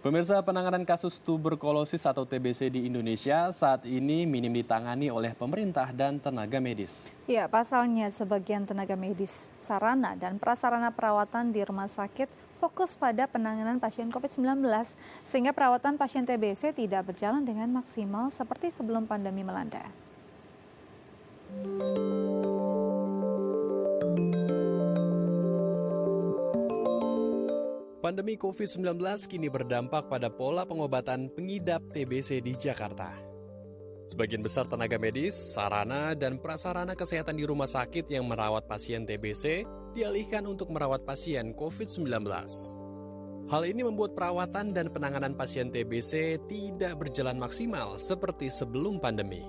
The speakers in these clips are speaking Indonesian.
Pemirsa, penanganan kasus tuberkulosis atau TBC di Indonesia saat ini minim ditangani oleh pemerintah dan tenaga medis. Ya, pasalnya sebagian tenaga medis, sarana dan prasarana perawatan di rumah sakit fokus pada penanganan pasien COVID-19, sehingga perawatan pasien TBC tidak berjalan dengan maksimal seperti sebelum pandemi melanda. Pandemi COVID-19 kini berdampak pada pola pengobatan pengidap TBC di Jakarta. Sebagian besar tenaga medis, sarana, dan prasarana kesehatan di rumah sakit yang merawat pasien TBC dialihkan untuk merawat pasien COVID-19. Hal ini membuat perawatan dan penanganan pasien TBC tidak berjalan maksimal seperti sebelum pandemi.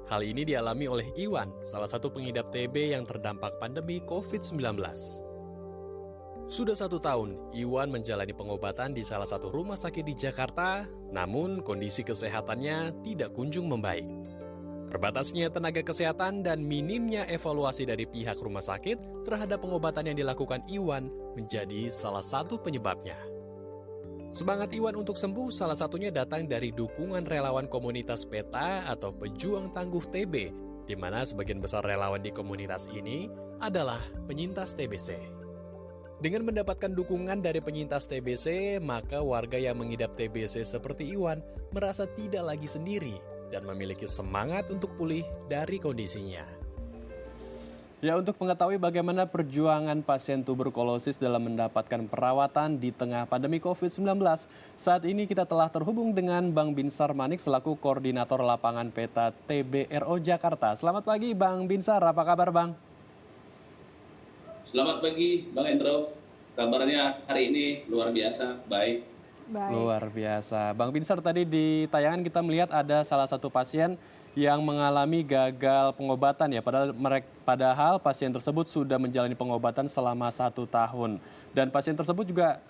Hal ini dialami oleh Iwan, salah satu pengidap TB yang terdampak pandemi COVID-19. Sudah 1 tahun, Iwan menjalani pengobatan di salah satu rumah sakit di Jakarta, namun kondisi kesehatannya tidak kunjung membaik. Terbatasnya tenaga kesehatan dan minimnya evaluasi dari pihak rumah sakit terhadap pengobatan yang dilakukan Iwan menjadi salah satu penyebabnya. Semangat Iwan untuk sembuh salah satunya datang dari dukungan relawan komunitas PETA atau Pejuang Tangguh TB, di mana sebagian besar relawan di komunitas ini adalah penyintas TBC. Dengan mendapatkan dukungan dari penyintas TBC, maka warga yang mengidap TBC seperti Iwan merasa tidak lagi sendiri dan memiliki semangat untuk pulih dari kondisinya. Ya, untuk mengetahui bagaimana perjuangan pasien tuberkulosis dalam mendapatkan perawatan di tengah pandemi COVID-19, saat ini kita telah terhubung dengan Bang Binsar Manik selaku Koordinator Lapangan PETA TBRO Jakarta. Selamat pagi Bang Binsar, apa kabar Bang? Selamat pagi, Bang Endro. Kabarnya hari ini luar biasa, baik. Luar biasa. Bang Binsar, tadi di tayangan kita melihat ada salah satu pasien yang mengalami gagal pengobatan ya. Padahal pasien tersebut sudah menjalani pengobatan selama 1 tahun. Dan pasien tersebut juga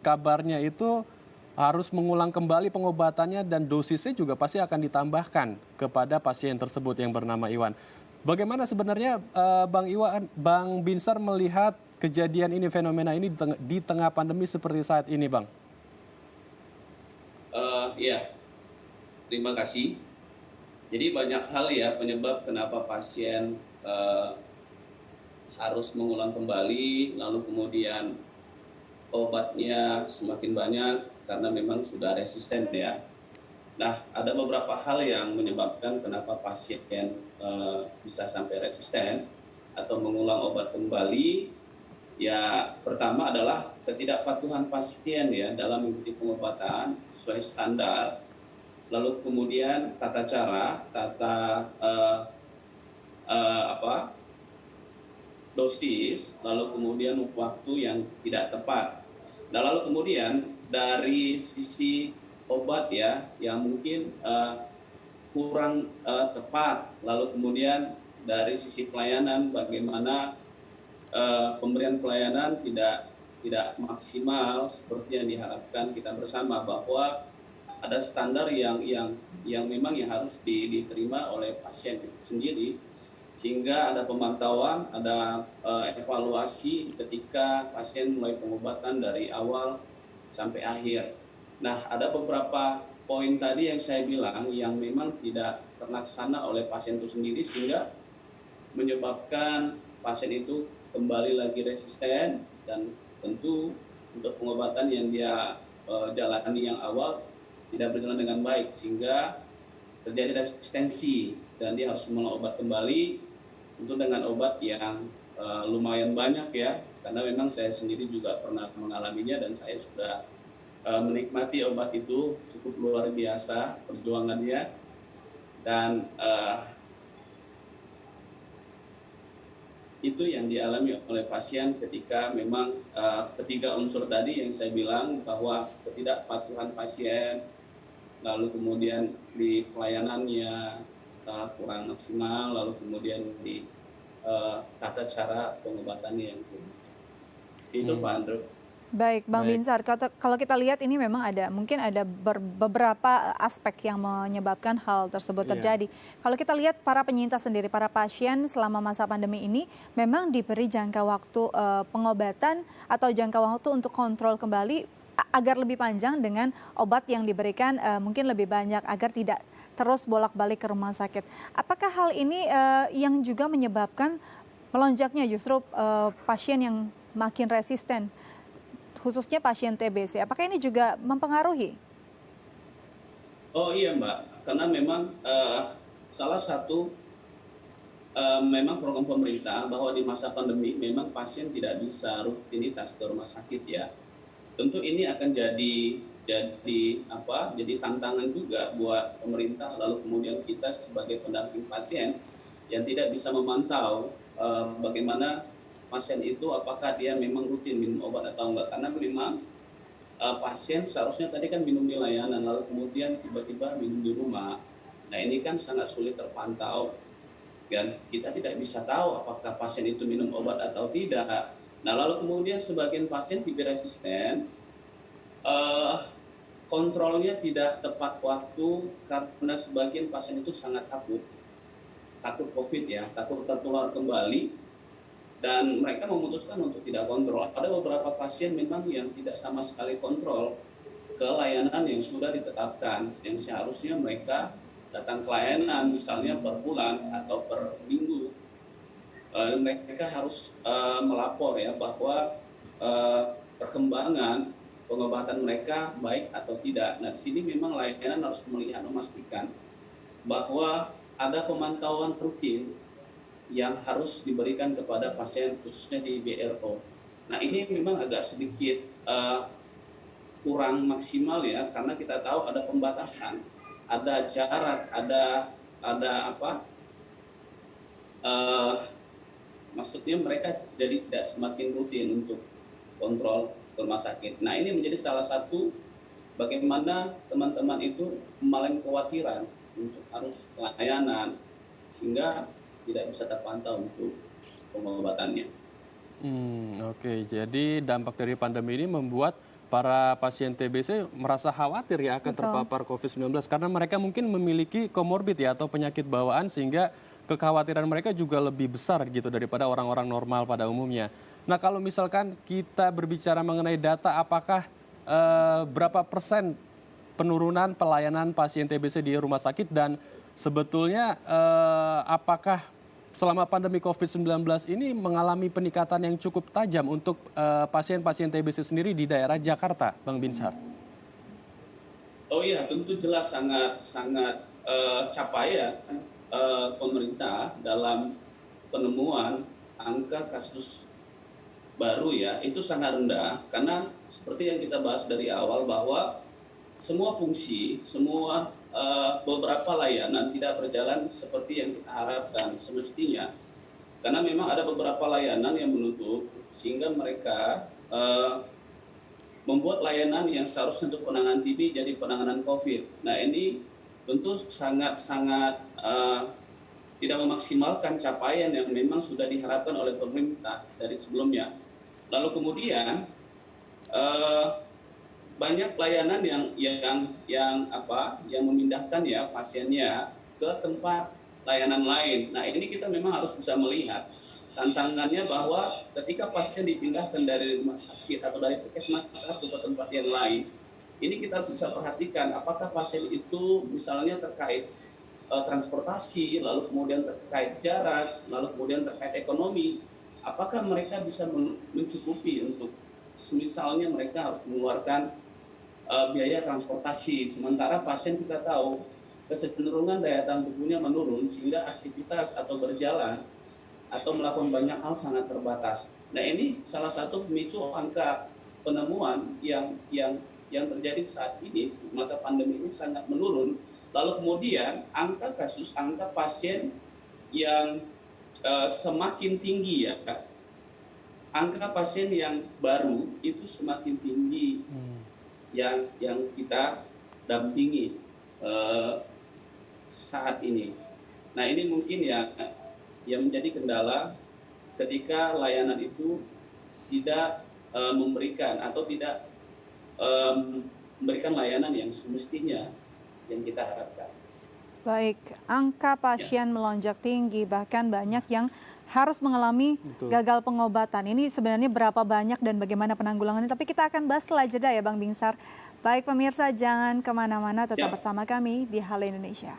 kabarnya itu harus mengulang kembali pengobatannya dan dosisnya juga pasti akan ditambahkan kepada pasien tersebut yang bernama Iwan. Bagaimana sebenarnya Bang Binsar melihat kejadian ini, fenomena ini di tengah pandemi seperti saat ini, Bang? Ya, terima kasih. Jadi banyak hal ya penyebab kenapa pasien harus mengulang kembali, lalu kemudian obatnya semakin banyak karena memang sudah resisten ya. Nah, ada beberapa hal yang menyebabkan kenapa pasien bisa sampai resisten atau mengulang obat kembali. Ya, pertama adalah ketidakpatuhan pasien ya dalam mengikuti pengobatan sesuai standar. Lalu kemudian tata cara, dosis, lalu kemudian waktu yang tidak tepat. Nah, lalu kemudian dari sisi obat ya yang mungkin kurang tepat, lalu kemudian dari sisi pelayanan bagaimana pemberian pelayanan tidak maksimal seperti yang diharapkan kita bersama, bahwa ada standar yang memang yang harus diterima oleh pasien itu sendiri, sehingga ada pemantauan, ada evaluasi ketika pasien mulai pengobatan dari awal sampai akhir. Nah, ada beberapa poin tadi yang saya bilang yang memang tidak terlaksana oleh pasien itu sendiri, sehingga menyebabkan pasien itu kembali lagi resisten, dan tentu untuk pengobatan yang dia jalani yang awal tidak berjalan dengan baik, sehingga terjadi resistensi dan dia harus mengulang obat kembali, tentu dengan obat yang lumayan banyak ya, karena memang saya sendiri juga pernah mengalaminya dan saya sudah menikmati obat itu cukup luar biasa perjuangannya. Dan itu yang dialami oleh pasien ketika memang ketiga unsur tadi yang saya bilang, bahwa ketidakpatuhan pasien, lalu kemudian di pelayanannya kurang maksimal, lalu kemudian di tata cara pengobatannya yang kurang. Itu Pak Andrew. Baik, Bang Binsar, kalau kita lihat ini memang mungkin ada beberapa aspek yang menyebabkan hal tersebut terjadi. Kalau kita lihat para penyintas sendiri, para pasien selama masa pandemi ini memang diberi jangka waktu pengobatan atau jangka waktu untuk kontrol kembali agar lebih panjang dengan obat yang diberikan mungkin lebih banyak agar tidak terus bolak-balik ke rumah sakit. Apakah hal ini yang juga menyebabkan melonjaknya justru pasien yang makin resisten, khususnya pasien TBC? Apakah ini juga mempengaruhi? Oh iya Mbak, karena memang salah satu memang program pemerintah bahwa di masa pandemi memang pasien tidak bisa rutinitas ke rumah sakit ya. Tentu ini akan jadi tantangan juga buat pemerintah, lalu kemudian kita sebagai pendamping pasien yang tidak bisa memantau bagaimana pasien itu apakah dia memang rutin minum obat atau enggak, karena memang pasien seharusnya tadi kan minum di layanan lalu kemudian tiba-tiba minum di rumah. Nah ini kan sangat sulit terpantau dan kita tidak bisa tahu apakah pasien itu minum obat atau tidak. Nah lalu kemudian sebagian pasien TB resisten kontrolnya tidak tepat waktu karena sebagian pasien itu sangat takut COVID ya, takut tertular kembali, dan mereka memutuskan untuk tidak kontrol. Ada beberapa pasien memang yang tidak sama sekali kontrol ke layanan yang sudah ditetapkan, yang seharusnya mereka datang ke layanan misalnya per bulan atau per minggu. Mereka harus melapor ya bahwa perkembangan pengobatan mereka baik atau tidak. Nah di sini memang layanan harus memastikan bahwa ada pemantauan rutin yang harus diberikan kepada pasien khususnya di BRO. Nah ini memang agak sedikit kurang maksimal ya, karena kita tahu ada pembatasan, ada jarak, maksudnya mereka jadi tidak semakin rutin untuk kontrol ke rumah sakit. Nah ini menjadi salah satu bagaimana teman-teman itu mengalami kekhawatiran untuk harus layanan sehingga tidak bisa terpantau untuk pengobatannya. Oke. Jadi dampak dari pandemi ini membuat para pasien TBC merasa khawatir ya akan Betul. terpapar COVID-19 karena mereka mungkin memiliki komorbid ya atau penyakit bawaan sehingga kekhawatiran mereka juga lebih besar gitu daripada orang-orang normal pada umumnya. Nah kalau misalkan kita berbicara mengenai data, apakah berapa persen penurunan pelayanan pasien TBC di rumah sakit dan sebetulnya apakah selama pandemi COVID-19 ini mengalami peningkatan yang cukup tajam untuk pasien-pasien TBC sendiri di daerah Jakarta, Bang Binsar? Oh iya, tentu jelas sangat capaian pemerintah dalam penemuan angka kasus baru ya, itu sangat rendah karena seperti yang kita bahas dari awal bahwa semua fungsi, beberapa layanan tidak berjalan seperti yang kita harapkan semestinya. Karena memang ada beberapa layanan yang menutup sehingga mereka membuat layanan yang seharusnya untuk penanganan TB jadi penanganan COVID. Nah ini tentu sangat tidak memaksimalkan capaian yang memang sudah diharapkan oleh pemerintah dari sebelumnya. Lalu kemudian banyak layanan yang memindahkan ya pasiennya ke tempat layanan lain. Nah ini kita memang harus bisa melihat tantangannya bahwa ketika pasien dipindahkan dari rumah sakit atau dari puskesmas satu ke tempat yang lain, ini kita harus bisa perhatikan apakah pasien itu misalnya terkait transportasi, lalu kemudian terkait jarak, lalu kemudian terkait ekonomi, apakah mereka bisa mencukupi untuk misalnya mereka harus mengeluarkan biaya transportasi, sementara pasien kita tahu kecenderungan daya tahan tubuhnya menurun sehingga aktivitas atau berjalan atau melakukan banyak hal sangat terbatas. Nah ini salah satu pemicu angka penemuan yang terjadi saat ini masa pandemi ini sangat menurun. Lalu kemudian angka pasien yang semakin tinggi ya, angka pasien yang baru itu semakin tinggi yang kita dampingi saat ini. Nah ini mungkin yang menjadi kendala ketika layanan itu tidak memberikan atau tidak memberikan layanan yang semestinya yang kita harapkan. Baik, angka pasien melonjak tinggi, bahkan banyak yang harus mengalami Betul. gagal pengobatan. Ini sebenarnya berapa banyak dan bagaimana penanggulangannya, tapi kita akan bahas setelah jeda ya Bang Binsar. Baik pemirsa, jangan kemana-mana, tetap Siap. bersama kami di Halo Indonesia.